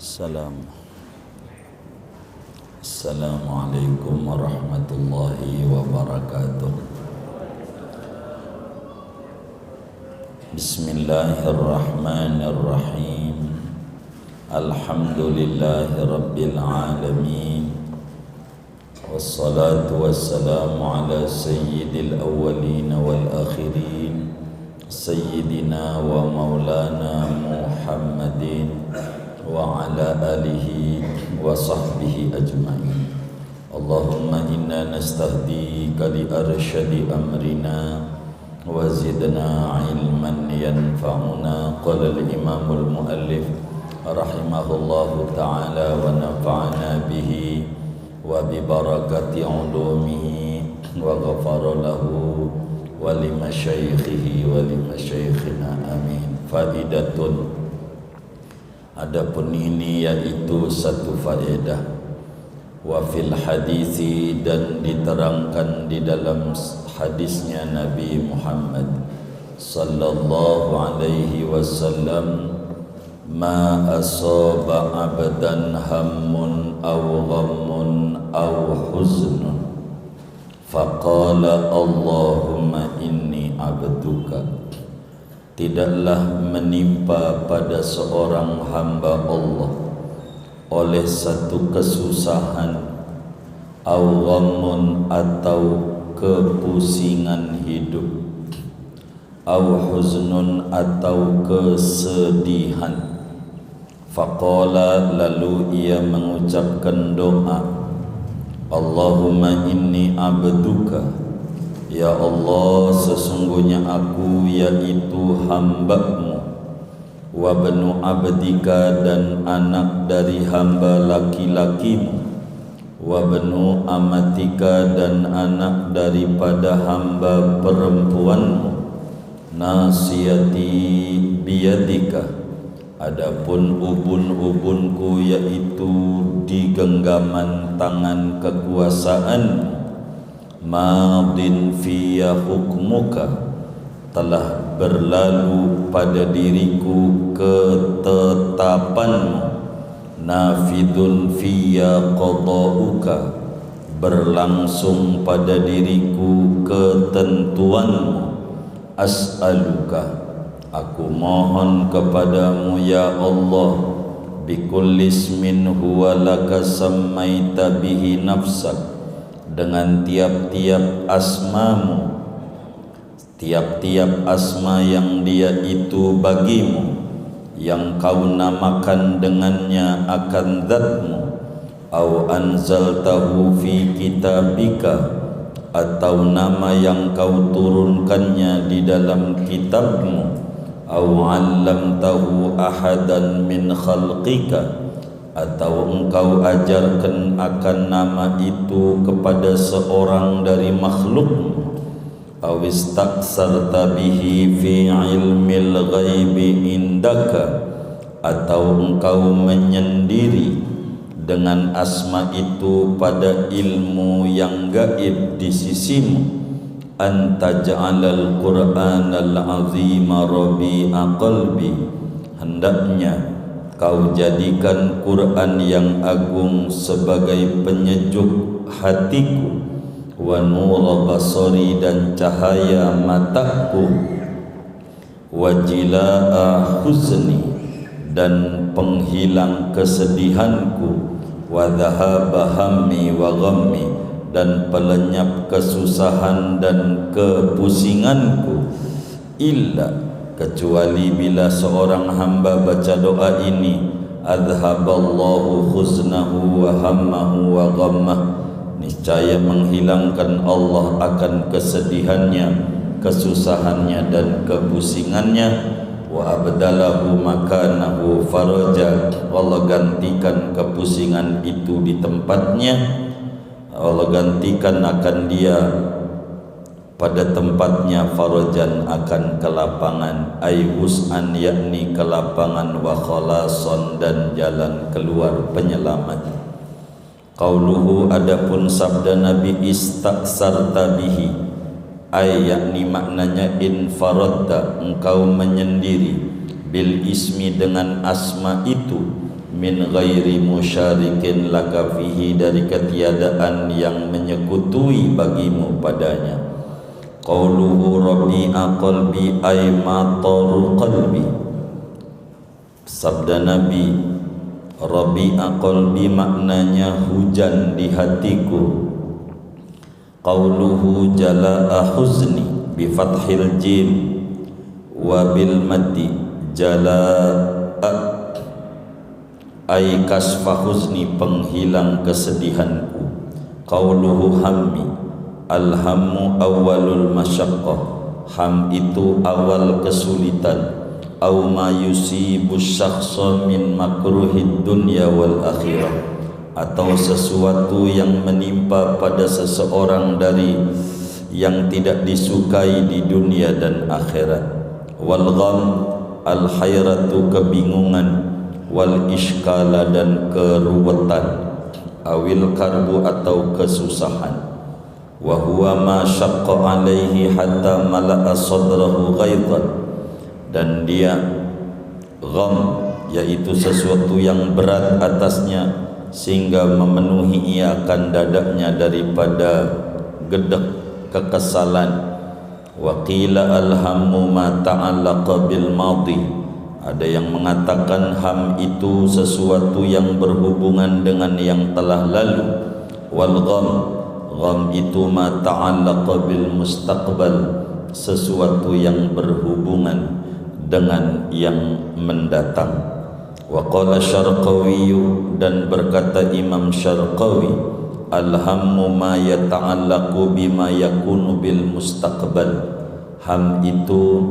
Salam. Assalamualaikum warahmatullahi wabarakatuh. Bismillahirrahmanirrahim. Alhamdulillahi rabbil alamin. Wassalatu wassalamu ala sayyidil awwalin wal akhirin, sayyidina wa maulana Muhammadin wa ala alihi wa sahbihi ajma'in. Allahumma inna nastahdika li arsyadi amrina wa zidna ilman yanfa'una. Qala al-imamul muallif rahimahullahu ta'ala wa nafa'ana bihi wa bi barakati ulumihi wa ghafara lahu wa li masyaikhihi wa li masyaikhina amin. Faidatun, adapun ini yaitu satu faedah. Wa fil hadisi, dan diterangkan di dalam hadisnya Nabi Muhammad sallallahu alaihi wasallam, ma asaba abdan hammun aw ghammun aw huznun faqala Allahumma inni abduka, tidaklah menimpa pada seorang hamba Allah oleh satu kesusahan, au ghammun, atau kepusingan hidup, au huznun, atau kesedihan. Faqala, lalu ia mengucapkan doa, Allahumma inni abduka, ya Allah, sesungguhnya aku yaitu hamba-Mu, wa banu abdika, dan anak dari hamba laki-lakimu, wa banu amatika, dan anak daripada hamba perempuanmu, nasiyati biyadika, adapun ubun-ubunku yaitu di genggaman tangan kekuasaanmu, madin fiya hukmuka, telah berlalu pada diriku ketetapanmu, nafidun fiya qada'uka, berlangsung pada diriku ketentuanmu, as'aluka, aku mohon kepadamu ya Allah, bikulli ismin huwa laka sammaita bihi nafsak, dengan tiap-tiap asmamu, tiap-tiap asma yang dia itu bagimu, yang kau namakan dengannya akan zatmu, au anzaltahu fi kitabika, atau nama yang kau turunkannya di dalam kitabmu, au 'allamtahu ahadan min khalqika, atau engkau ajarkan akan nama itu kepada seorang dari makhlukmu, aw istaksarta bihi fi ilmil ghaibi indaka, atau engkau menyendiri dengan asma itu pada ilmu yang gaib di sisimu, anta ja'alal qur'anal azima rabi'a qalbi, hendaknya kau jadikan Quran yang agung sebagai penyejuk hatiku, wa nur basari, dan cahaya mataku, wa jilaa huzni, dan penghilang kesedihanku, wa dhahaba hammi wa ghammi, dan pelenyap kesusahan dan kepusinganku, illa, kecuali bila seorang hamba baca doa ini, adhaballahu khuznahu wa hammahu wa ghammah, niscaya menghilangkan Allah akan kesedihannya, kesusahannya, dan kepusingannya, wa abdalahu makanahu faraja, Allah gantikan kepusingan itu di tempatnya, Allah gantikan akan dia pada tempatnya farajan, akan kelapangan, ay wus'an, yakni kelapangan, wa khalason, dan jalan keluar penyelamat. Qauluhu, adapun sabda Nabi, istaksarta bihi, ay yakni maknanya infaradta, engkau menyendiri, bil ismi, dengan asma itu, min ghairi musyarikin laka fihi, dari ketiadaan yang menyekutui bagimu padanya. Qauluhu rabi'a qalbi ay mataru qalbi, sabda Nabi rabi'a qalbi maknanya hujan di hatiku. Qauluhu jala'a huzni bi fathil jim wa bil maddi jala'a ay kasfa huzni, penghilang kesedihanku. Qauluhu hammi, alhammu awalul masyaqqah, ham itu awal kesulitan. Au ma yusibu syakhsa min makruhid dunya wal akhirah, atau sesuatu yang menimpa pada seseorang dari yang tidak disukai di dunia dan akhirat. Wal gham al hayratu, kebingungan, wal iskala, dan keruwetan, awil karbu, atau kesusahan. Wa huwa ma syaqqa alaihi hatta mala'a sadrahu ghaidan, dan dia gham yaitu sesuatu yang berat atasnya sehingga memenuhi ia akan dadanya daripada gedek kekesalan. Wa qila alhammu ma ta'allaqa bil madhi, ada yang mengatakan ham itu sesuatu yang berhubungan dengan yang telah lalu. Wal gham itu ma ta'allaqa bil mustaqbal, sesuatu yang berhubungan dengan yang mendatang. Wa qala Syarqawi, dan berkata Imam Syarqawi, alhammu ma yata'allaqu bima yakunu bil mustaqbal, ham itu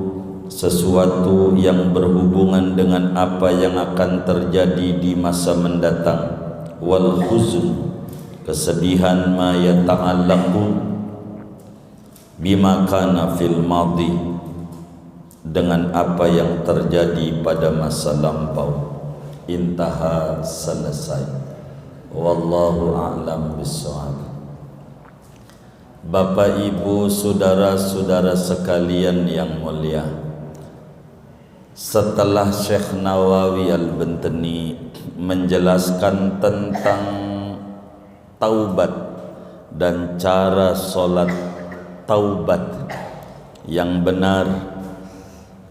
sesuatu yang berhubungan dengan apa yang akan terjadi di masa mendatang. Wal huzn, kesedihan, ma yata'allaqu bima kana fil madhi, dengan apa yang terjadi pada masa lampau. Intaha, selesai. Wallahu a'lam bishawab. Bapak Ibu, saudara-saudara sekalian yang mulia, setelah Syekh Nawawi Al-Bantani menjelaskan tentang taubat dan cara solat taubat yang benar,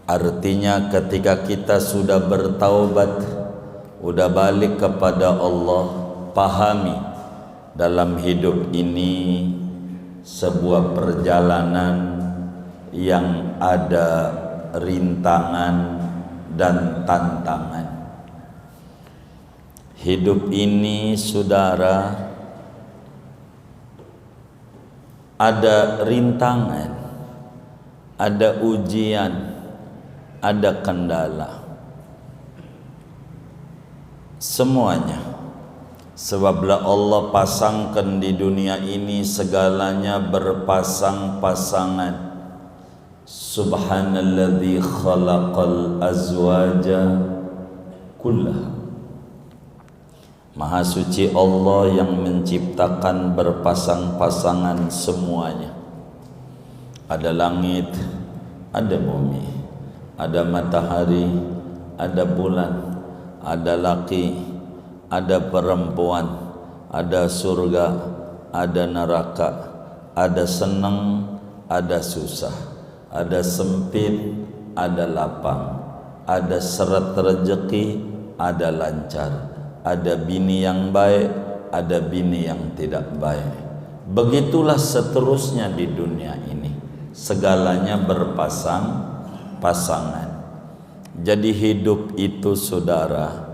artinya ketika kita sudah bertaubat, sudah balik kepada Allah, pahami dalam hidup ini sebuah perjalanan yang ada rintangan dan tantangan. Hidup ini, saudara, ada rintangan, ada ujian, ada kendala, semuanya. Sebablah Allah pasangkan di dunia ini segalanya berpasang-pasangan. Subhanalladzi khalaqal azwaja kullaha, Maha suci Allah yang menciptakan berpasang-pasangan semuanya. Ada langit, ada bumi, ada matahari, ada bulan, ada laki, ada perempuan, ada surga, ada neraka, ada senang, ada susah, ada sempit, ada lapang, ada seret rezeki, ada lancar, ada bini yang baik, ada bini yang tidak baik. Begitulah seterusnya di dunia ini, segalanya berpasang-pasangan. Jadi hidup itu, saudara,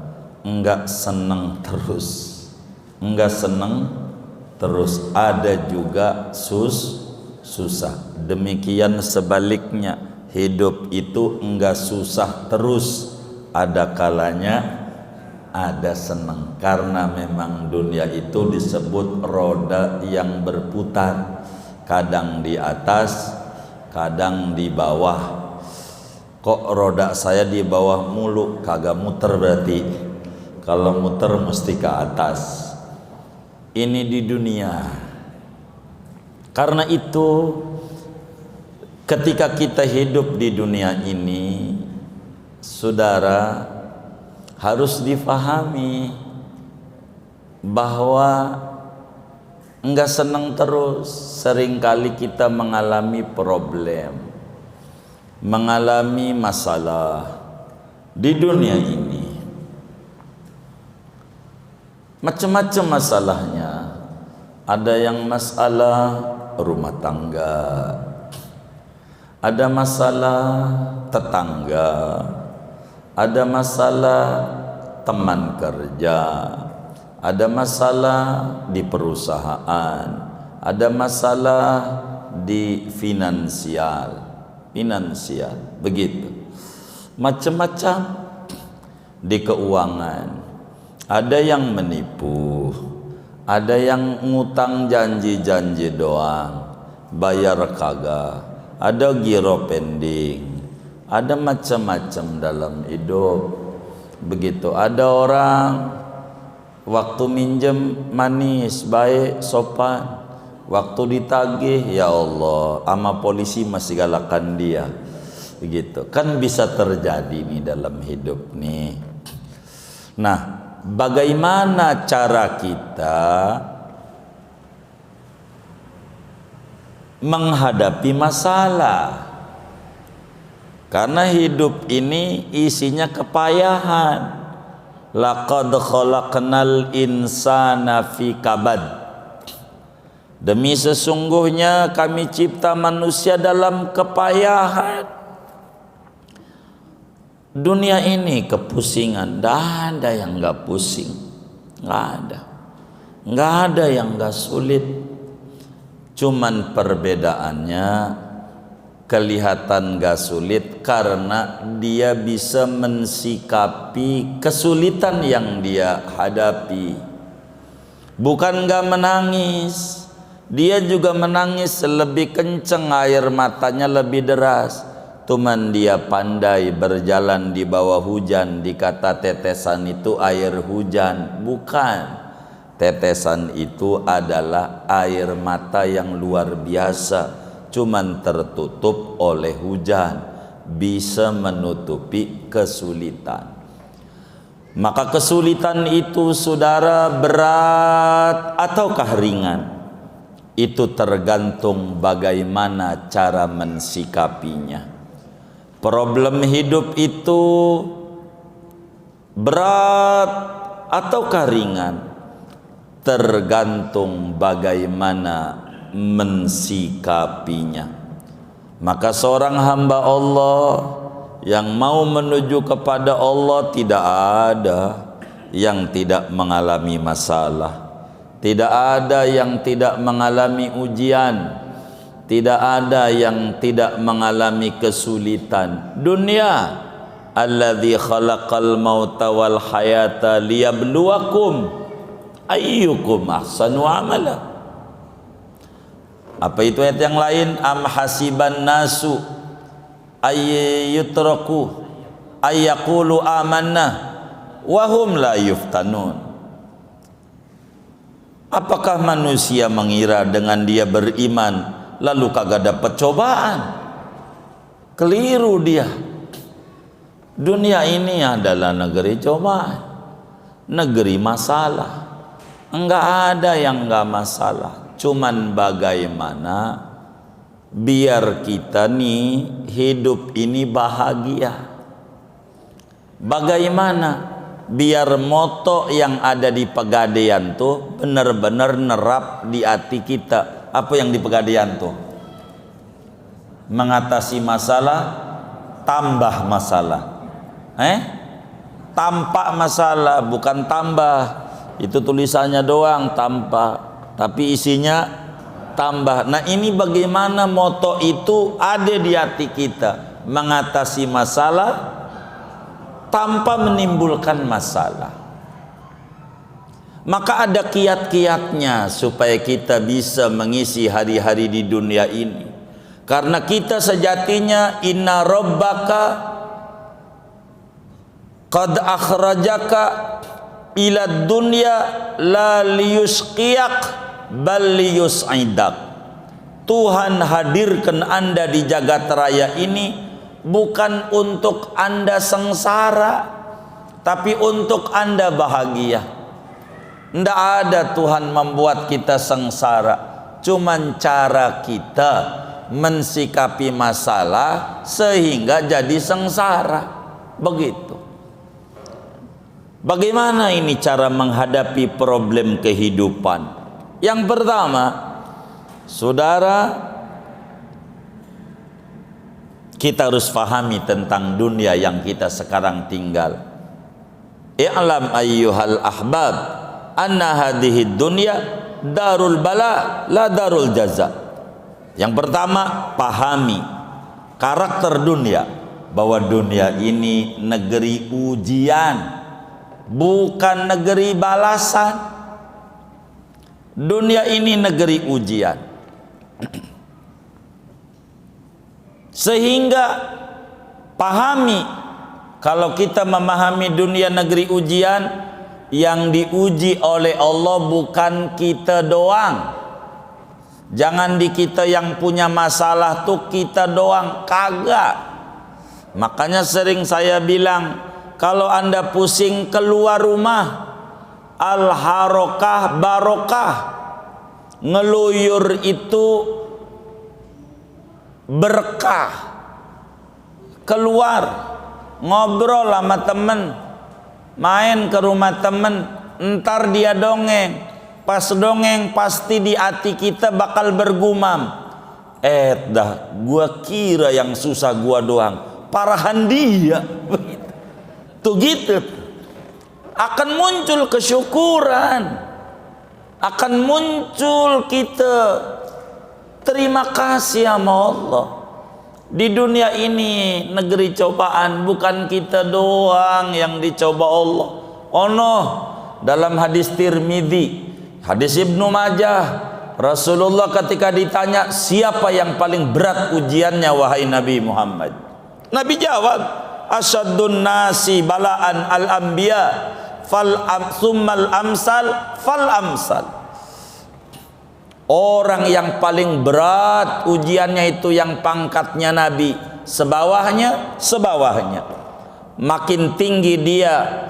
enggak senang terus, enggak senang terus, ada juga susah. Demikian sebaliknya, hidup itu enggak susah terus, ada kalanya ada senang. Karena memang dunia itu disebut roda yang berputar, kadang di atas, kadang di bawah. Kok roda saya di bawah mulu? Kagak muter berarti. Kalau muter mesti ke atas. Ini di dunia. Karena itu ketika kita hidup di dunia ini, saudara, harus difahami bahwa enggak senang terus. Seringkali kita mengalami problem, mengalami masalah di dunia ini. Macam-macam masalahnya. Ada yang masalah rumah tangga, ada masalah tetangga, ada masalah teman kerja, ada masalah di perusahaan, ada masalah di finansial, begitu. Macam-macam di keuangan. Ada yang menipu, ada yang ngutang janji-janji doang, bayar kagak, ada giro pending, ada macam-macam dalam hidup. Begitu. Ada orang waktu minjem manis, baik, sopan. Waktu ditagih, ya Allah, sama polisi masih galakan dia. Begitu. Kan bisa terjadi nih dalam hidup nih. Nah, bagaimana cara kita menghadapi masalah? Karena hidup ini isinya kepayahan. Laqad khalaqnal insana fi kabad. Demi sesungguhnya kami cipta manusia dalam kepayahan. Dunia ini kepusingan, tidak ada yang nggak pusing, nggak ada yang nggak sulit. Cuman perbedaannya kelihatan nggak sulit karena dia bisa mensikapi kesulitan yang dia hadapi. Bukan nggak menangis, dia juga menangis lebih kenceng, air matanya lebih deras. Cuman dia pandai berjalan di bawah hujan. Dikata tetesan itu air hujan, bukan. Tetesan itu adalah air mata yang luar biasa, cuman tertutup oleh hujan, bisa menutupi kesulitan. Maka kesulitan itu, saudara, berat ataukah ringan, itu tergantung bagaimana cara mensikapinya. Problem hidup itu berat ataukah ringan, tergantung bagaimana mensikapinya. Maka seorang hamba Allah yang mau menuju kepada Allah, tidak ada yang tidak mengalami masalah, tidak ada yang tidak mengalami ujian, tidak ada yang tidak mengalami kesulitan. Dunia, alladzi khalaqal mauta wal hayata liyabluwakum ayyukum ahsanu amala. Apa itu ayat yang lain? Am hasiban nasu ayyutraku ayyaqulu amanna wa hum la yuftanun. Apakah manusia mengira dengan dia beriman lalu kagak dapat cobaan? Keliru dia. Dunia ini adalah negeri cobaan, negeri masalah. Enggak ada yang enggak masalah. Cuman bagaimana biar kita nih hidup ini bahagia. Bagaimana biar moto yang ada di Pegadaian tuh benar-benar nerap di hati kita. Apa yang di Pegadaian tuh? Mengatasi masalah, tambah masalah. Tampak masalah, bukan tambah. Itu tulisannya doang tampak, tapi isinya tambah. Nah, ini bagaimana moto itu ada di hati kita, mengatasi masalah tanpa menimbulkan masalah. Maka ada kiat-kiatnya supaya kita bisa mengisi hari-hari di dunia ini. Karena kita sejatinya inna rabbaka qad akhrajaka ila dunya la liyusqiyak bal liyus'idak. Tuhan hadirkan Anda di jagat raya ini bukan untuk Anda sengsara, tapi untuk Anda bahagia. Tidak ada Tuhan membuat kita sengsara, cuman cara kita mensikapi masalah sehingga jadi sengsara. Begitu. Bagaimana ini cara menghadapi problem kehidupan? Yang pertama, saudara, kita harus pahami tentang dunia yang kita sekarang tinggal. I'lam ayyuhal ahbab anna hadhihi dunya darul bala la darul jaza. Yang pertama, pahami karakter dunia, bahwa dunia ini negeri ujian, bukan negeri balasan. Dunia ini negeri ujian. Sehingga pahami, kalau kita memahami dunia negeri ujian, yang diuji oleh Allah bukan kita doang. Jangan di kita yang punya masalah tuh kita doang, kagak. Makanya sering saya bilang, kalau Anda pusing keluar rumah, al-harokah barokah, ngeluyur itu berkah. Keluar, ngobrol sama temen, main ke rumah temen, entar dia dongeng. Pas dongeng pasti di hati kita bakal bergumam, dah gua kira yang susah gua doang, parahan dia. Tuh gitu. Akan muncul kesyukuran, akan muncul kita terima kasih sama Allah. Di dunia ini negeri cobaan, bukan kita doang yang dicoba Allah. Oh no, dalam hadis Tirmidzi, hadis Ibnu Majah, Rasulullah ketika ditanya siapa yang paling berat ujiannya wahai Nabi Muhammad, Nabi jawab, asyadun nasi balaan al-anbiya summal amsal fal amsal. Orang yang paling berat ujiannya itu yang pangkatnya Nabi, sebawahnya sebawahnya. Makin tinggi dia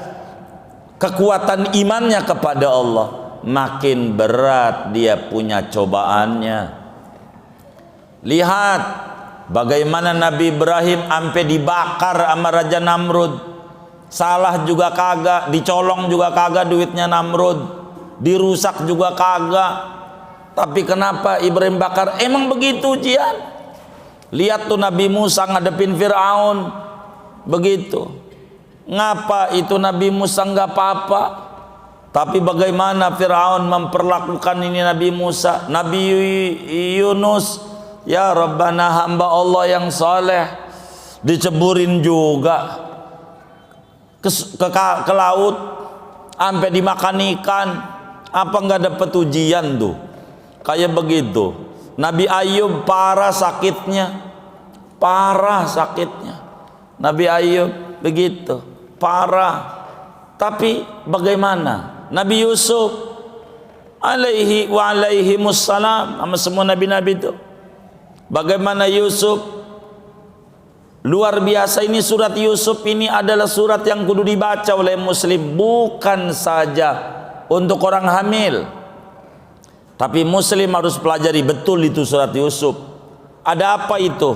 kekuatan imannya kepada Allah, makin berat dia punya cobaannya. Lihat bagaimana Nabi Ibrahim sampai dibakar sama Raja Namrud. Salah juga kagak, dicolong juga kagak duitnya Namrud, dirusak juga kagak. Tapi kenapa Ibrahim bakar? Emang begitu ujian. Lihat tuh Nabi Musa ngadepin Fir'aun, begitu. Ngapa itu Nabi Musa nggak apa-apa? Tapi bagaimana Fir'aun memperlakukan ini Nabi Musa? Nabi Yunus, ya Rabbana, hamba Allah yang saleh, diceburin juga ke laut, sampai dimakan ikan. Apa nggak dapat ujian tuh? Kayak begitu. Nabi Ayub parah sakitnya, Nabi Ayub begitu, parah. Tapi bagaimana Nabi Yusuf alaihi wa alaihi mussalam, sama semua nabi-nabi itu, bagaimana Yusuf luar biasa. Ini surat Yusuf ini adalah surat yang kudu dibaca oleh muslim, bukan saja untuk orang hamil, tapi muslim harus pelajari betul itu surat Yusuf. Ada apa itu?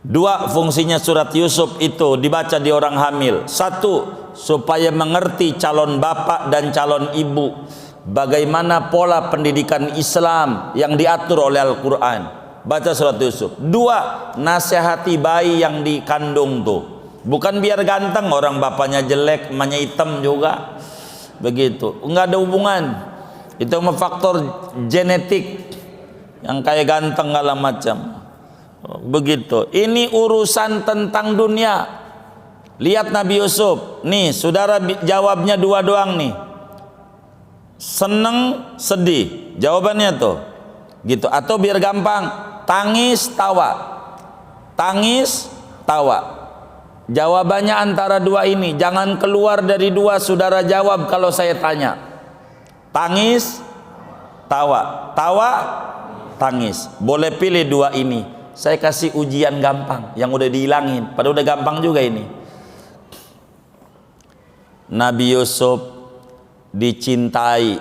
Dua fungsinya surat Yusuf itu dibaca di orang hamil. Satu, supaya mengerti calon bapak dan calon ibu, bagaimana pola pendidikan Islam yang diatur oleh Al-Quran. Baca surat Yusuf. Dua, nasihati bayi yang dikandung tuh, bukan biar ganteng, orang bapaknya jelek, emaknya hitam juga, begitu. Enggak ada hubungan. Itu faktor genetik yang kayak ganteng segala macam, begitu. Ini urusan tentang dunia. Lihat Nabi Yusuf nih, saudara jawabnya dua doang nih, seneng sedih, jawabannya tuh gitu. Atau biar gampang, tangis tawa, tangis tawa. Jawabannya antara dua ini, jangan keluar dari dua. Saudara jawab kalau saya tanya. Tangis, tawa, tawa, tangis. Boleh pilih dua ini. Saya kasih ujian gampang yang udah dihilangin. Padahal udah gampang juga ini. Nabi Yusuf dicintai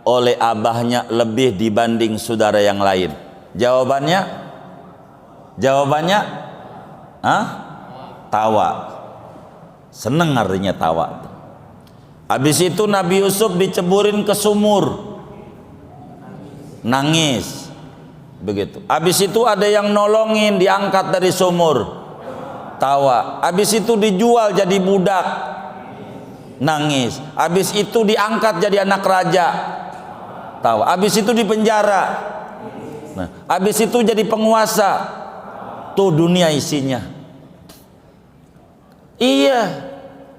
oleh abahnya lebih dibanding saudara yang lain? Jawabannya tawa. Seneng artinya tawa. Habis itu Nabi Yusuf diceburin ke sumur, nangis. Begitu. Habis itu ada yang nolongin, diangkat dari sumur, tawa. Habis itu dijual jadi budak, nangis. Habis itu diangkat jadi anak raja, tawa. Habis itu dipenjara. Nah, habis itu jadi penguasa. Tuh dunia isinya. Iya,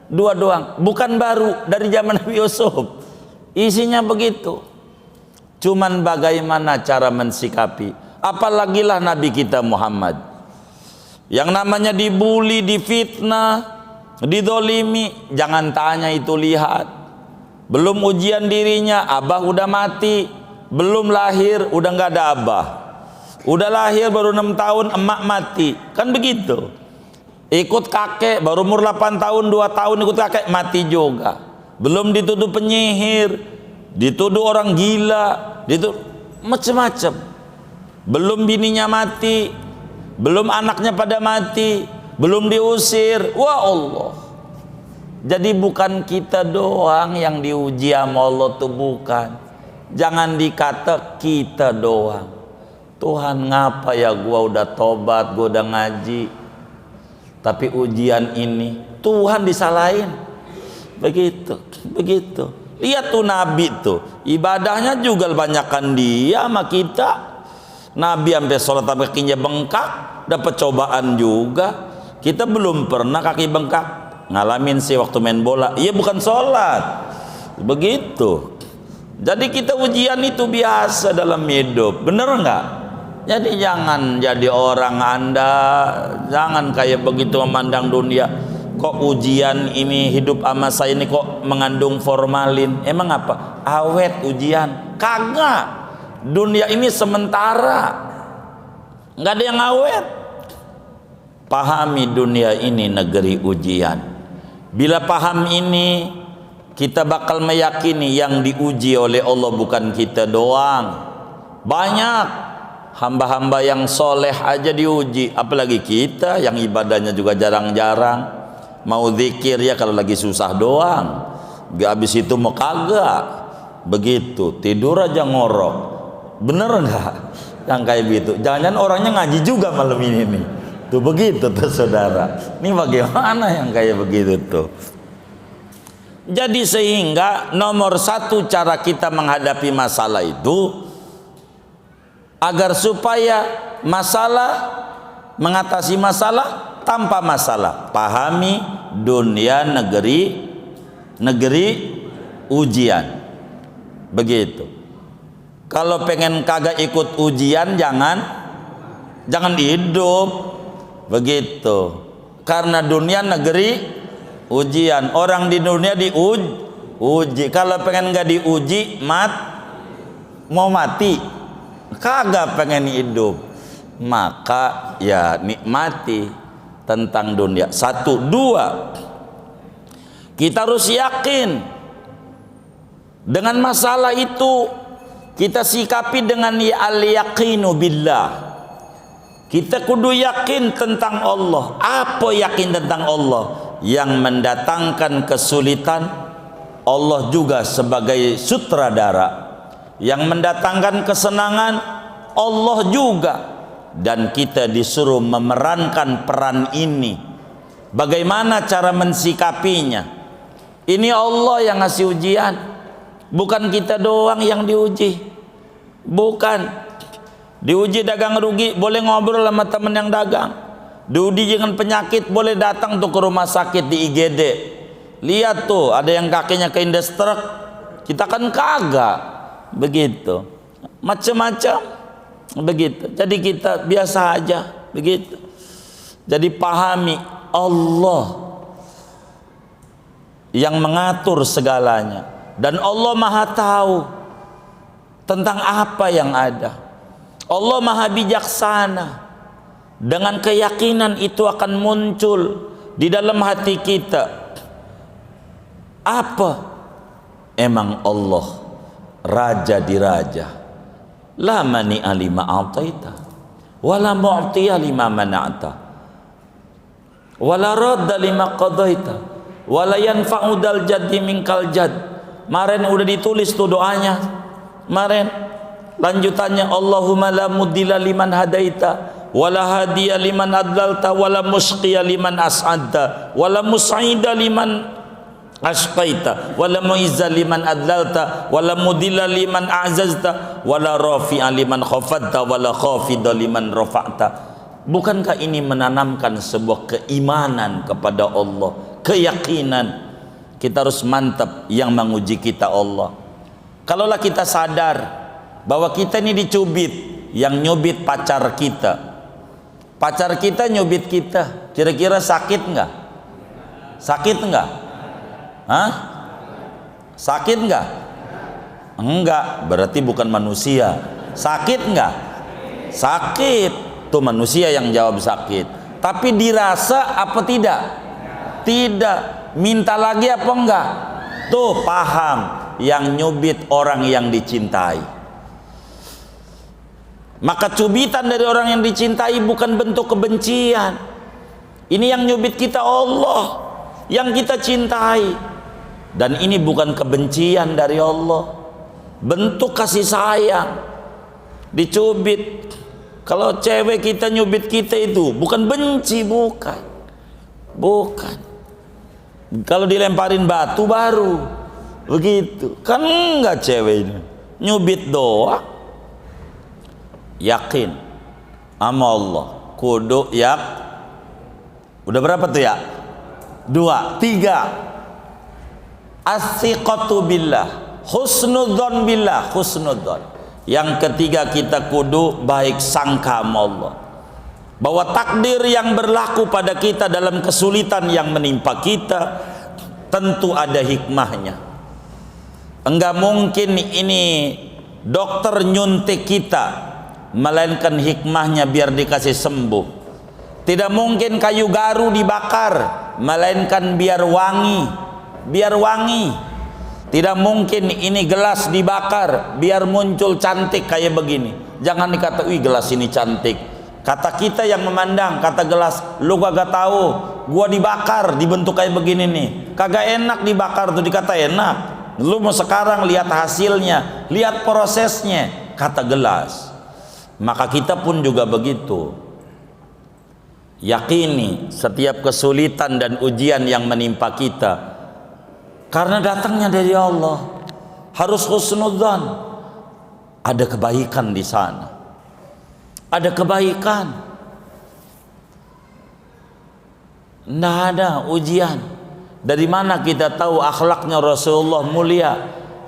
dua doang, bukan baru dari zaman Nabi Yusuf. Isinya begitu. Cuman bagaimana cara mensikapi? Apalagi lah Nabi kita Muhammad, yang namanya dibully, difitnah, didolimi, jangan tanya itu lihat. Belum ujian dirinya, abah udah mati. Belum lahir, udah nggak ada abah. Udah lahir baru 6 tahun, emak mati. Kan begitu. Ikut kakek, baru umur 8 tahun, 2 tahun ikut kakek, mati juga. Belum dituduh penyihir, dituduh orang gila, dituduh macam-macam. Belum bininya mati, belum anaknya pada mati, belum diusir. Wah Allah. Jadi bukan kita doang yang diuji sama Allah, tuh bukan. Jangan dikata kita doang. Tuhan, ngapa ya gua udah tobat, gua udah ngaji, tapi ujian ini Tuhan disalahin. Begitu. Lihat tuh Nabi tuh, ibadahnya juga banyakkan dia sama kita. Nabi sampai sholat sampai kakinya bengkak, dapat cobaan juga. Kita belum pernah kaki bengkak, ngalamin sih waktu main bola. Iya, bukan sholat. Begitu. Jadi kita ujian itu biasa dalam hidup, bener nggak? Jadi jangan jadi orang Anda, jangan kayak begitu memandang dunia. Kok ujian ini, hidup sama saya ini kok mengandung formalin? Emang apa? Awet ujian? Kagak. Dunia ini sementara, nggak ada yang awet. Pahami dunia ini negeri ujian. Bila paham ini, kita bakal meyakini yang diuji oleh Allah bukan kita doang. Banyak hamba-hamba yang soleh aja diuji, apalagi kita yang ibadahnya juga jarang-jarang. Mau zikir ya kalau lagi susah doang, habis itu mau kagak. Begitu, tidur aja ngorok. Bener nggak yang kayak gitu? Jangan-jangan orangnya ngaji juga malam ini nih. Tuh begitu tuh saudara. Ini bagaimana yang kayak begitu tuh? Jadi sehingga nomor satu cara kita menghadapi masalah itu, agar supaya mengatasi masalah tanpa masalah, pahami dunia negeri ujian. Begitu. Kalau pengen kagak ikut ujian, jangan hidup. Begitu. Karena dunia negeri ujian. Orang di dunia diuji. Kalau pengen nggak diuji, mau mati. Kagak pengen hidup, maka ya nikmati tentang dunia. 1, 2, kita harus yakin dengan masalah itu. Kita sikapi dengan al-yaqinu billah. Kita kudu yakin tentang Allah. Apa yakin tentang Allah? Yang mendatangkan kesulitan, Allah juga sebagai sutradara. Yang mendatangkan kesenangan, Allah juga. Dan kita disuruh memerankan peran ini. Bagaimana cara mensikapinya? Ini Allah yang ngasih ujian, bukan kita doang yang diuji. Bukan. Diuji dagang rugi, boleh ngobrol sama temen yang dagang. Diuji dengan penyakit, boleh datang tuh ke rumah sakit di IGD. Lihat tuh, ada yang kakinya keindestruk, kita kan kagak. Begitu, macam-macam begitu. Jadi kita biasa aja begitu. Jadi pahami Allah yang mengatur segalanya, dan Allah Maha tahu tentang apa yang ada. Allah Maha bijaksana. Dengan keyakinan itu akan muncul di dalam hati kita. Apa? Emang Allah raja di raja. La mani'a lima a'taita wala mu'tiya lima mana'ta wala radda lima qadaita wala yanfa'u dal jaddi minkal jadd. Kemarin udah ditulis tuh doanya. Kemarin lanjutannya, Allahumma la mudilla liman hadaita wala hadiya liman adlalta wala musqiya liman as'adta wala mus'ida liman asqaita wala mu'izza liman adlalta wala mudilla liman a'zazta wala rafi'a liman khafadta wala khafida liman rafa'ta. Bukankah ini menanamkan sebuah keimanan kepada Allah, keyakinan? Kita harus mantap, yang menguji kita Allah. Kalaulah kita sadar bahwa kita ini dicubit, yang nyubit pacar kita nyubit kita, kira-kira sakit nggak? Sakit nggak? Hah? Sakit nggak? Enggak, berarti bukan manusia. Sakit nggak? Sakit. Tuh manusia yang jawab sakit. Tapi dirasa apa tidak? Tidak. Minta lagi apa enggak? Tuh paham, yang nyubit orang yang dicintai. Maka cubitan dari orang yang dicintai bukan bentuk kebencian. Ini yang nyubit kita Allah, yang kita cintai. Dan ini bukan kebencian dari Allah, bentuk kasih sayang. Dicubit. Kalau cewek kita nyubit kita itu bukan benci, bukan. Kalau dilemparin batu baru begitu. Kan enggak, cewek ini nyubit doang. Yakin sama Allah, kudu udah berapa tuh ya? 2, 3. As-siqatu billah, husnudzon billah, husnudzon. Yang ketiga, kita kudu baik sangka sama Allah, bahwa takdir yang berlaku pada kita dalam kesulitan yang menimpa kita tentu ada hikmahnya. Enggak mungkin ini dokter nyuntik kita, melainkan hikmahnya biar dikasih sembuh. Tidak mungkin kayu garu dibakar, melainkan biar wangi. Tidak mungkin ini gelas dibakar biar muncul cantik kayak begini. Jangan dikata, wih gelas ini cantik. Kata kita yang memandang, kata gelas, lu kagak tahu, gua dibakar dibentuk kayak begini nih. Kagak enak dibakar tuh, dikata enak. Lu mau sekarang lihat hasilnya, lihat prosesnya, kata gelas. Maka kita pun juga begitu. Yakini setiap kesulitan dan ujian yang menimpa kita karena datangnya dari Allah, harus husnudzan. Ada kebaikan di sana. Ada kebaikan. Tidak ada ujian. Dari mana kita tahu akhlaknya Rasulullah mulia?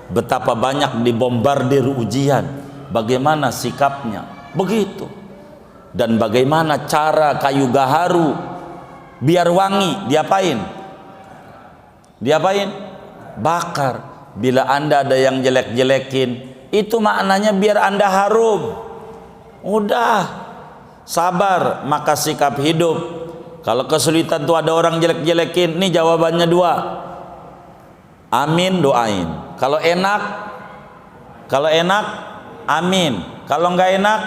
Betapa banyak dibombardir ujian. Bagaimana sikapnya? Begitu. Dan bagaimana cara kayu gaharu biar wangi, diapain? Bakar. Bila Anda ada yang jelek-jelekin, itu maknanya biar Anda harum. Udah, sabar, maka sikap hidup. Kalau kesulitan tuh ada orang jelek-jelekin, nih jawabannya 2. Amin, doain. Kalau enak amin. Kalau enggak enak,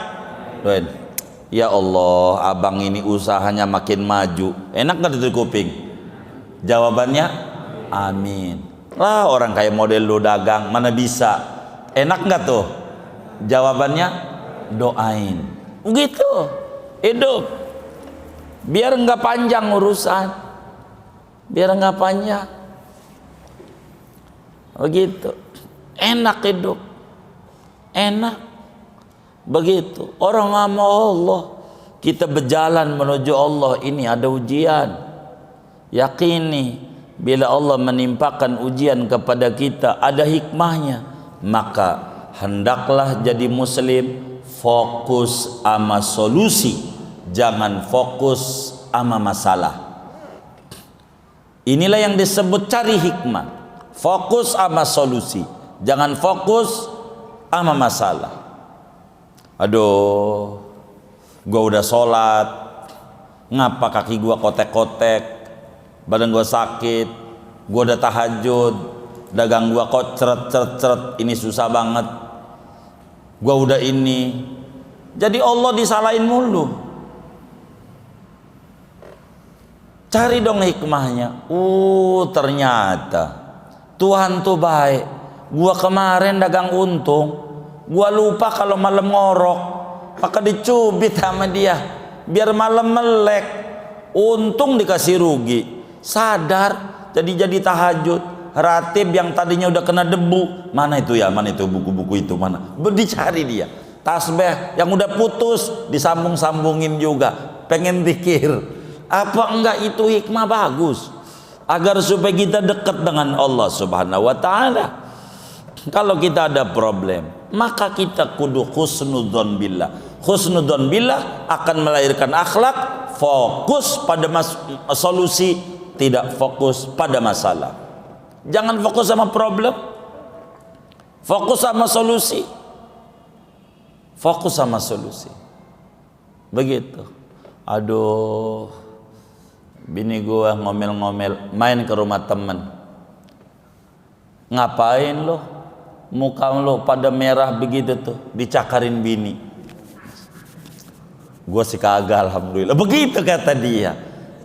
doain. Ya Allah, abang ini usahanya makin maju. Enak nggak di kuping? Jawabannya amin. Lah orang kayak model lu dagang, mana bisa? Enak nggak tuh? Jawabannya doain. Begitu hidup. Biar nggak panjang urusan. Biar nggak panjang. Begitu. Enak hidup. Enak. Begitu. Orang sama Allah, kita berjalan menuju Allah, ini ada ujian. Yakini bila Allah menimpakan ujian kepada kita ada hikmahnya, maka hendaklah jadi muslim fokus sama solusi, jangan fokus sama masalah. Inilah yang disebut cari hikmah. Fokus sama solusi, jangan fokus sama masalah. Aduh, gua udah sholat, ngapa kaki gua kotek-kotek, badan gua sakit, Gua udah tahajud, dagang gua kok ceret, ini susah banget. Gua udah ini. Jadi Allah disalahin mulu. Cari dong hikmahnya. Ternyata Tuhan tuh baik. Gua kemarin dagang untung, gua lupa kalau malam ngorok, maka dicubit sama dia biar malam melek. Untung dikasih rugi. Sadar, jadi tahajud. Ratib yang tadinya udah kena debu, mana itu ya, mana itu buku-buku itu, mana, dicari dia. Tasbih yang udah putus disambung-sambungin juga, pengen zikir. Apa enggak itu hikmah bagus agar supaya kita dekat dengan Allah Subhanahu wa taala. Kalau kita ada problem, maka kita kudu husnudzon billah. Husnudzon billah akan melahirkan akhlak, fokus pada solusi, tidak fokus pada masalah. Jangan fokus sama problem, fokus sama solusi. Fokus sama solusi. Begitu. Aduh, bini gua ngomel-ngomel, main ke rumah temen. Ngapain lo? Muka lo pada merah begitu tuh, dicakarin bini. Gua sih kagak, alhamdulillah. Begitu kata dia.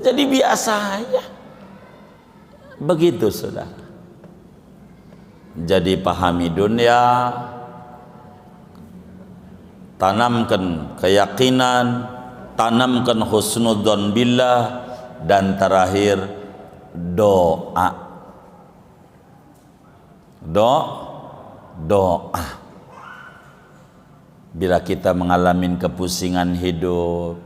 Jadi biasa aja. Begitu sudah. Jadi pahami dunia, tanamkan keyakinan, tanamkan husnudzon billah, dan terakhir doa. Doa. Bila kita mengalami kepusingan hidup,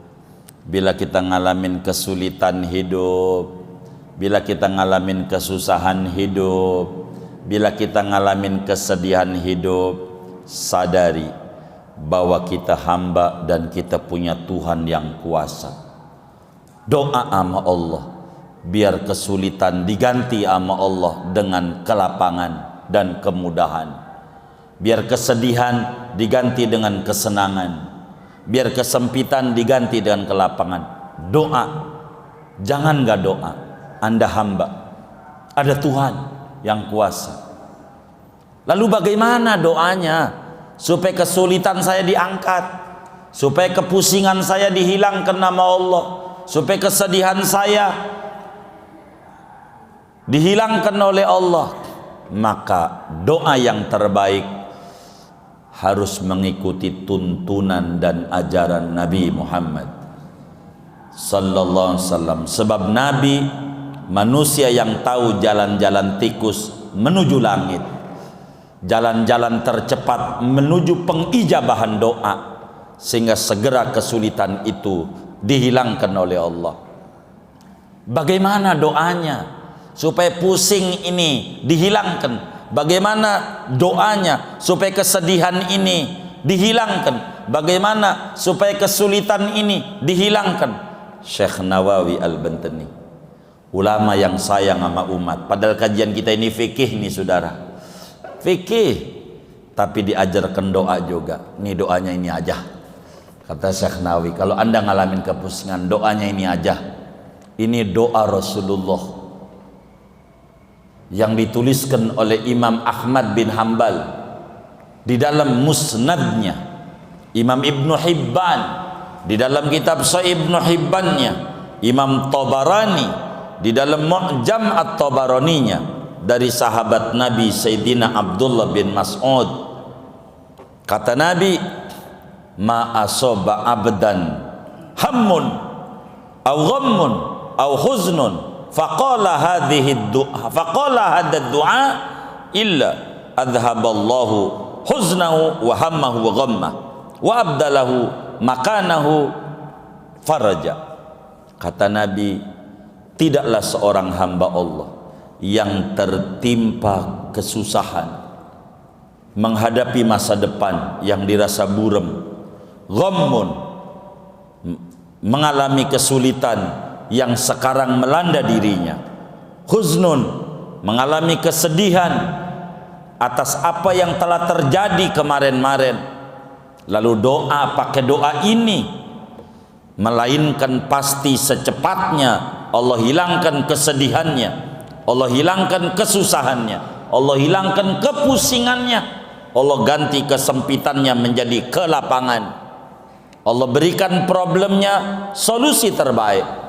bila kita ngalamin kesulitan hidup, bila kita ngalamin kesusahan hidup, bila kita ngalamin kesedihan hidup, sadari bahwa kita hamba dan kita punya Tuhan yang kuasa. Doa sama Allah, biar kesulitan diganti sama Allah dengan kelapangan dan kemudahan. Biar kesedihan diganti dengan kesenangan, biar kesempitan diganti dengan kelapangan. Doa. Jangan gak doa. Anda hamba, ada Tuhan yang kuasa. Lalu bagaimana doanya supaya kesulitan saya diangkat, supaya kepusingan saya dihilangkan nama Allah, supaya kesedihan saya dihilangkan oleh Allah? Maka doa yang terbaik harus mengikuti tuntunan dan ajaran Nabi Muhammad sallallahu alaihi wasallam. Sebab Nabi manusia yang tahu jalan-jalan tikus menuju langit, jalan-jalan tercepat menuju pengijabahan doa, sehingga segera kesulitan itu dihilangkan oleh Allah. Bagaimana doanya supaya pusing ini dihilangkan? Bagaimana doanya supaya kesedihan ini dihilangkan? Bagaimana supaya kesulitan ini dihilangkan? Syekh Nawawi Al-Bantani, ulama yang sayang sama umat. Padahal kajian kita ini fikih nih saudara, fikih, tapi diajarkan doa juga. Nih doanya ini aja, kata Syekh Nawawi. Kalau anda ngalamin kepusingan, doanya ini aja. Ini doa Rasulullah yang dituliskan oleh Imam Ahmad bin Hanbal di dalam musnadnya, Imam Ibnu Hibban di dalam kitab Sahih Ibnu Hibbannya, Imam Tabarani di dalam Mu'jam At-Tabaraninya, dari sahabat Nabi Sayyidina Abdullah bin Mas'ud. Kata Nabi, ma asaba abdan hammun aw ghammun aw huznun faqala hadhihi du'a, faqala hadha du'a illa adhaballahu huznahu wa hammahu wa ghammah wa abdalahu makanahu faraja. Kata Nabi, tidaklah seorang hamba Allah yang tertimpa kesusahan, menghadapi masa depan yang dirasa buram, ghammun, mengalami kesulitan yang sekarang melanda dirinya, huznun, mengalami kesedihan atas apa yang telah terjadi kemarin-marin, lalu doa, pakai doa ini, melainkan pasti secepatnya Allah hilangkan kesedihannya, Allah hilangkan kesusahannya, Allah hilangkan kepusingannya, Allah ganti kesempitannya menjadi kelapangan, Allah berikan problemnya solusi terbaik.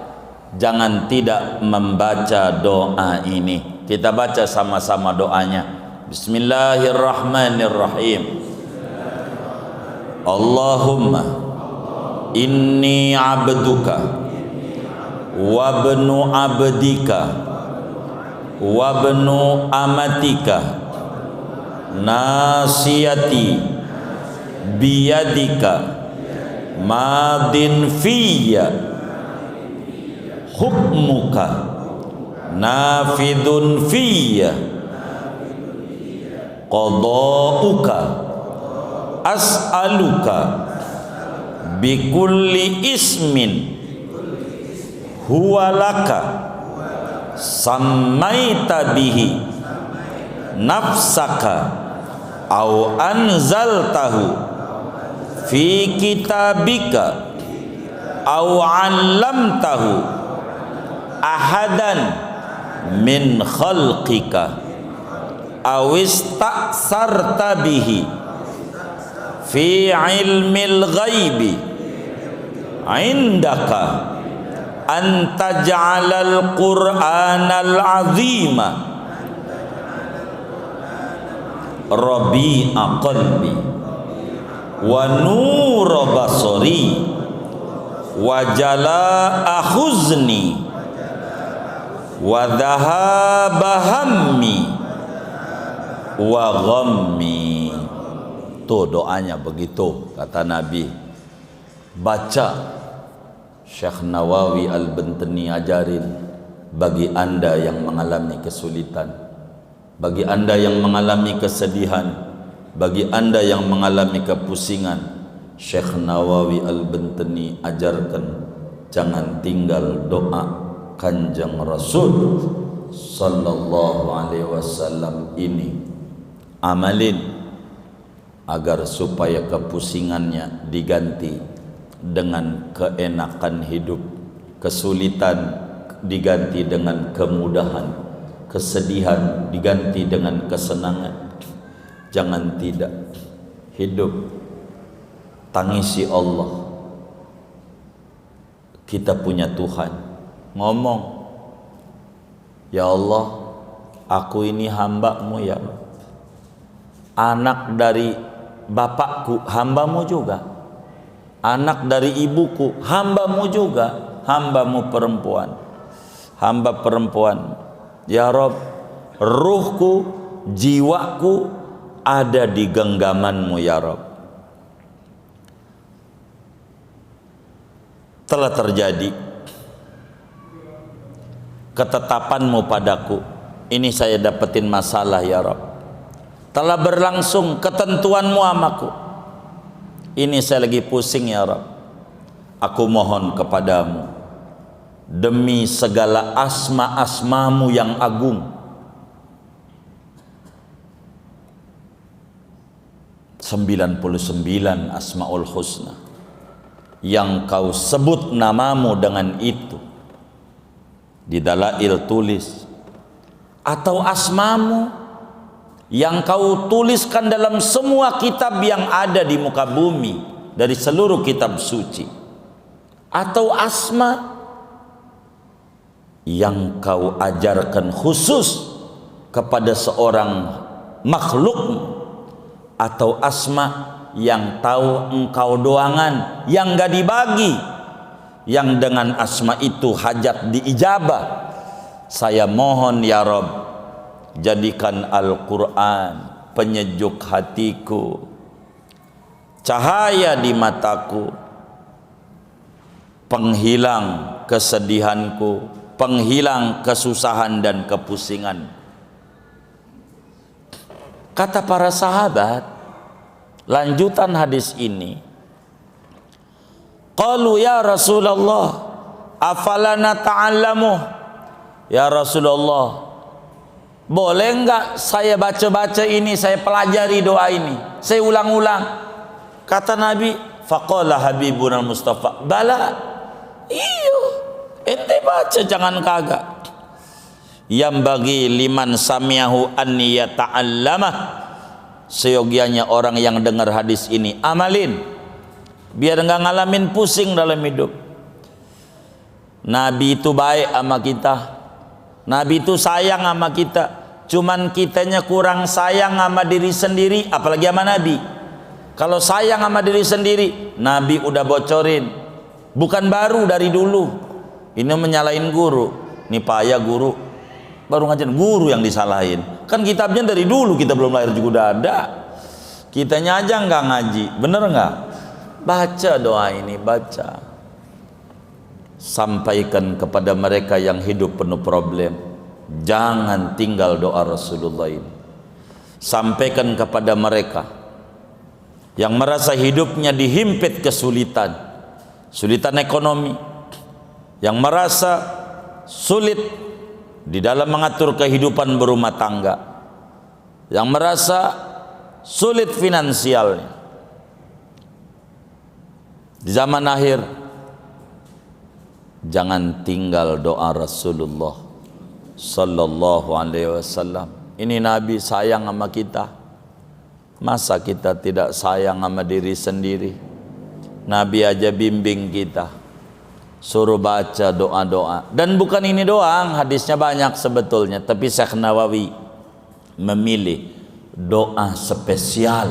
Jangan tidak membaca doa ini. Kita baca sama-sama doanya. Bismillahirrahmanirrahim. Allahumma inni abduka wa ibnu abdika wa ibnu amatika nasiyati biyadika madin fiyya hukmuka nafidun fiyya qada'uka as'aluka bikulli ismin huwa laka sammaita bihi nafsaka au anzaltahu fi kitabika au 'allamtahu ahadan min khalqika au ista'sarta bihi fi ilmil ghaibi indaka an taj'alal qur'anal azima rabi'a qalbi wa nura basari wa jalaa huzni wa dhahaba hammi wa ghammi. Tuh doanya begitu kata Nabi. Baca. Syekh Nawawi Al-Bantani ajarin bagi anda yang mengalami kesulitan, bagi anda yang mengalami kesedihan, bagi anda yang mengalami kepusingan, Syekh Nawawi Al-Bantani ajarkan jangan tinggal doa Kanjeng Rasul sallallahu alaihi wasallam ini, amalin agar supaya kepusingannya diganti dengan keenakan hidup, kesulitan diganti dengan kemudahan, kesedihan diganti dengan kesenangan. Jangan tidak hidup tangisi Allah. Kita punya Tuhan, ngomong, ya Allah, aku ini hamba-Mu ya Allah. Anak dari bapakku, hamba-Mu juga. Anak dari ibuku, hamba-Mu juga. Hamba-Mu perempuan, hamba perempuan. Ya Rabb, ruhku, jiwaku ada di genggaman-Mu ya Rabb. Telah terjadi ketetapan-Mu padaku, ini saya dapetin masalah ya Rabb. Telah berlangsung ketentuan-Mu amaku, ini saya lagi pusing ya Rabb. Aku mohon kepadamu demi segala asma-asma-Mu yang agung, 99 Asmaul Husna yang Kau sebut namamu dengan itu di dalail tulis, atau asmamu yang Kau tuliskan dalam semua kitab yang ada di muka bumi dari seluruh kitab suci, atau asma yang Kau ajarkan khusus kepada seorang makhluk, atau asma yang tahu Engkau doangan yang gak dibagi, yang dengan asma itu hajat diijabah. Saya mohon ya Rabb, jadikan Al-Quran penyejuk hatiku, cahaya di mataku, penghilang kesedihanku, penghilang kesusahan dan kepusingan. Kata para sahabat, lanjutan hadis ini, qalu ya Rasulullah afalana ta'allamu. Ya Rasulullah, boleh enggak saya baca-baca ini, saya pelajari doa ini, saya ulang-ulang? Kata Nabi, faqala habibuna Mustafa, bala, iyo, ente baca jangan kagak. yang bagi liman sami'ahu an yata'allamah, seyogianya orang yang dengar hadis ini amalin, biar nggak ngalamin pusing dalam hidup. Nabi itu baik sama kita, Nabi itu sayang sama kita, cuman kitanya kurang sayang sama diri sendiri, apalagi sama Nabi. Kalau sayang sama diri sendiri, Nabi udah bocorin, bukan baru dari dulu. Ini menyalahin guru, nih payah guru baru ngajarin, guru yang disalahin. Kan kitabnya dari dulu, kita belum lahir juga udah ada, kitanya aja nggak ngaji, bener nggak? Baca doa ini, baca, sampaikan kepada mereka yang hidup penuh problem. Jangan tinggal doa Rasulullah ini. Sampaikan kepada mereka yang merasa hidupnya dihimpit kesulitan, sulitan ekonomi, yang merasa sulit di dalam mengatur kehidupan berumah tangga, yang merasa sulit finansialnya di zaman akhir. Jangan tinggal doa Rasulullah sallallahu alaihi wasallam. Ini Nabi sayang sama kita, masa kita tidak sayang sama diri sendiri? Nabi aja bimbing kita, suruh baca doa-doa. Dan bukan ini doang, hadisnya banyak sebetulnya, tapi Syekh Nawawi memilih doa spesial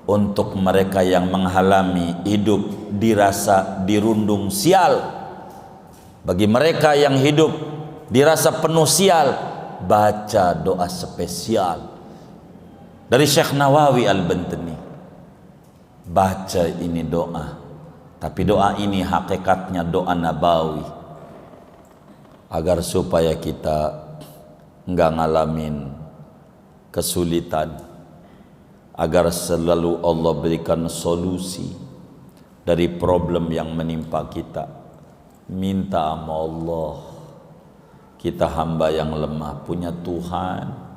untuk mereka yang mengalami hidup dirasa dirundung sial. Bagi mereka yang hidup dirasa penuh sial, baca doa spesial dari Syekh Nawawi Al-Bantani. Baca ini doa, tapi doa ini hakikatnya doa nabawi, agar supaya kita nggak ngalamin kesulitan, agar selalu Allah berikan solusi dari problem yang menimpa kita. Minta sama Allah, kita hamba yang lemah, punya Tuhan.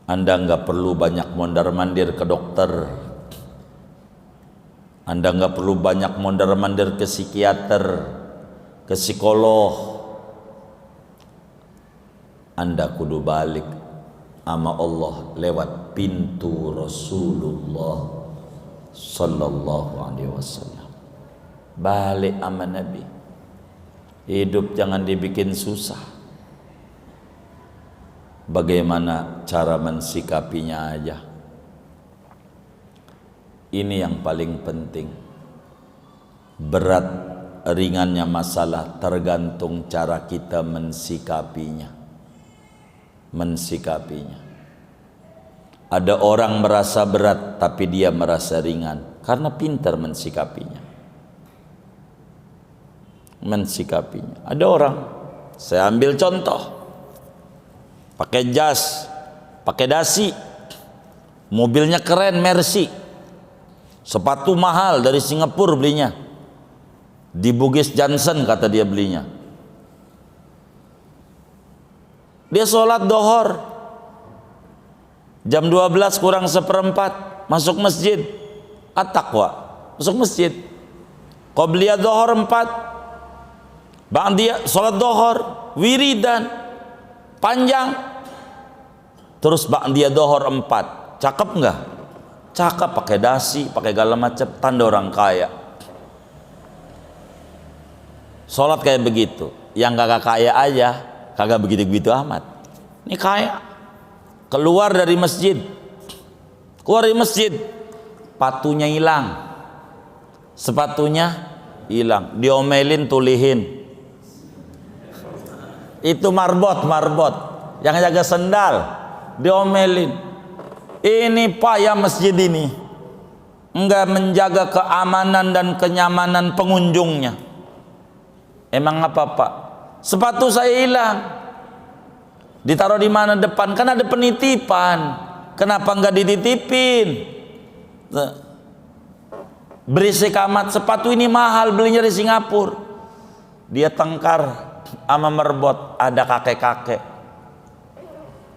Anda nggak perlu banyak mondar-mandir ke dokter, Anda nggak perlu banyak mondar-mandir ke psikiater, ke psikolog. Anda kudu balik sama Allah lewat pintu Rasulullah sallallahu alaihi wasallam. Balik sama Nabi. Hidup jangan dibikin susah. Bagaimana cara mensikapinya aja. Ini yang paling penting. Berat ringannya masalah tergantung cara kita mensikapinya. Ada orang merasa berat tapi dia merasa ringan karena pintar mensikapinya. Ada orang, saya ambil contoh, pakai jas, pakai dasi, mobilnya keren, Mercy, sepatu mahal dari Singapura belinya, di Bugis Johnson kata dia belinya. Dia sholat dohor jam 12 kurang seperempat, masuk masjid At-Taqwa, masuk masjid. Qobliyah dohor 4, Ba'diyah sholat dohor wiridan panjang, terus Ba'diyah dohor 4. Cakep nggak? Cakep, pakai dasi, pakai segala macam, tanda orang kaya. Sholat kayak begitu. Yang kagak kaya aja kagak begitu-begitu amat. Ini kaya. Keluar dari masjid, sepatunya hilang, diomelin, tulihin. Itu marbot yang jaga sendal, diomelin. Ini payah masjid ini, enggak menjaga keamanan dan kenyamanan pengunjungnya. Emang apa Pak? Sepatu saya hilang, ditaruh di mana depan? Kan ada penitipan, kenapa enggak dititipin? Berisik amat, sepatu ini mahal, belinya di Singapura. Dia tengkar sama merbot, ada kakek-kakek.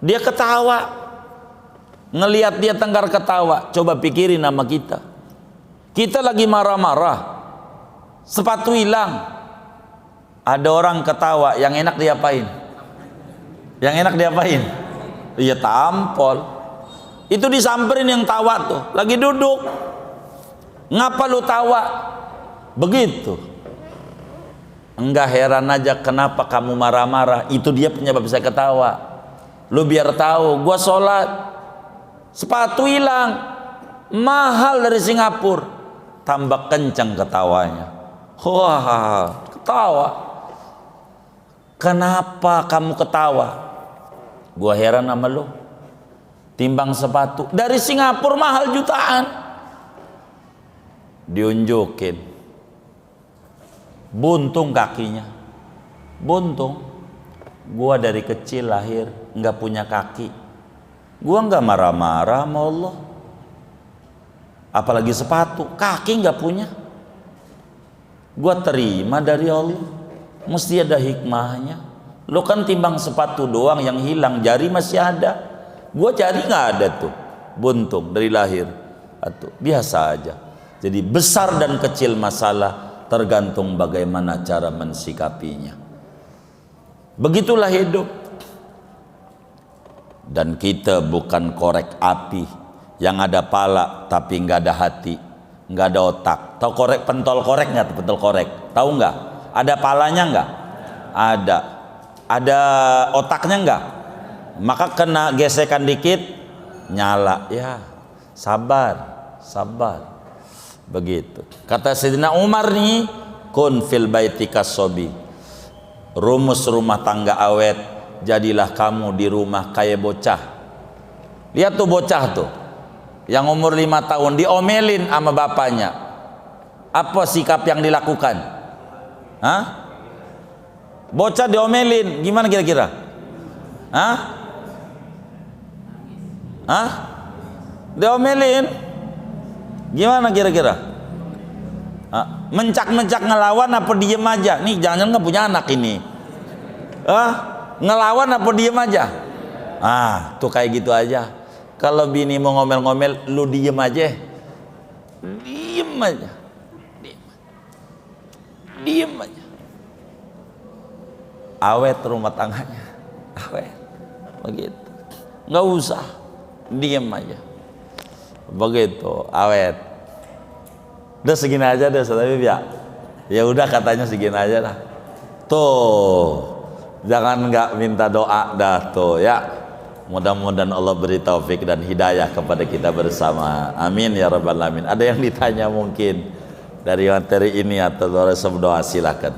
Dia ketawa, ngelihat dia tengkar ketawa. Coba pikirin nama kita. Kita lagi marah-marah, sepatu hilang, Ada orang ketawa, yang enak diapain? Yang enak diapain? Iya, tampol. Itu disamperin yang tawa tuh, lagi duduk. Ngapa lu tawa? Begitu. Enggak, heran aja kenapa kamu marah-marah. Itu dia penyebab saya ketawa. Lu biar tahu, gua sholat, sepatu hilang, mahal dari Singapura. Tambah kencang ketawanya. Wah, ketawa. Kenapa kamu ketawa? Gua heran sama lu. Timbang sepatu dari Singapura mahal jutaan. Diunjukin. Buntung kakinya. Buntung. Gua dari kecil lahir nggak punya kaki. Gua nggak marah-marah sama Allah. Apalagi sepatu, kaki nggak punya. Gua terima dari Allah. Mesti ada hikmahnya. Lo kan timbang sepatu doang yang hilang, jari masih ada. Gua jari nggak ada tuh, buntung dari lahir. Atau biasa aja. Jadi besar dan kecil masalah tergantung bagaimana cara mensikapinya. Begitulah hidup. Dan kita bukan korek api yang ada pala tapi nggak ada hati, nggak ada otak. Tahu korek, pentol korek nggak? Pentol korek, tahu nggak? Ada palanya nggak? Ada. Ada otaknya nggak? Maka kena gesekan dikit nyala. Ya, sabar, sabar. Begitu. Kata Sayyidina Umar nih, kun fil baiti kasobi. Rumus rumah tangga awet, jadilah kamu di rumah kayak bocah. Lihat tuh bocah tuh, yang umur 5 tahun diomelin sama bapaknya. Apa sikap yang dilakukan? Hah? Bocah diomelin, gimana kira-kira? Hah? Hah? Diomelin, gimana kira-kira? Mencak-mencak ngelawan apa diem aja? Nih jangan nggak punya anak ini. Ngelawan apa diem aja? Tuh kayak gitu aja. Kalau bini mau ngomel-ngomel, lu diem aja. Diem aja. Diem aja. Awet rumah tangganya. Awet. Begitu. Nggak usah. Diem aja. Begitu. Awet. Udah segini aja deh, Habib ya. Ya udah katanya segini aja lah. Tuh. Jangan nggak minta doa dah tuh ya. Mudah-mudahan Allah beri taufik dan hidayah kepada kita bersama. Amin ya rabbal alamin. Ada yang ditanya mungkin dari materi ini atau doa, silakan.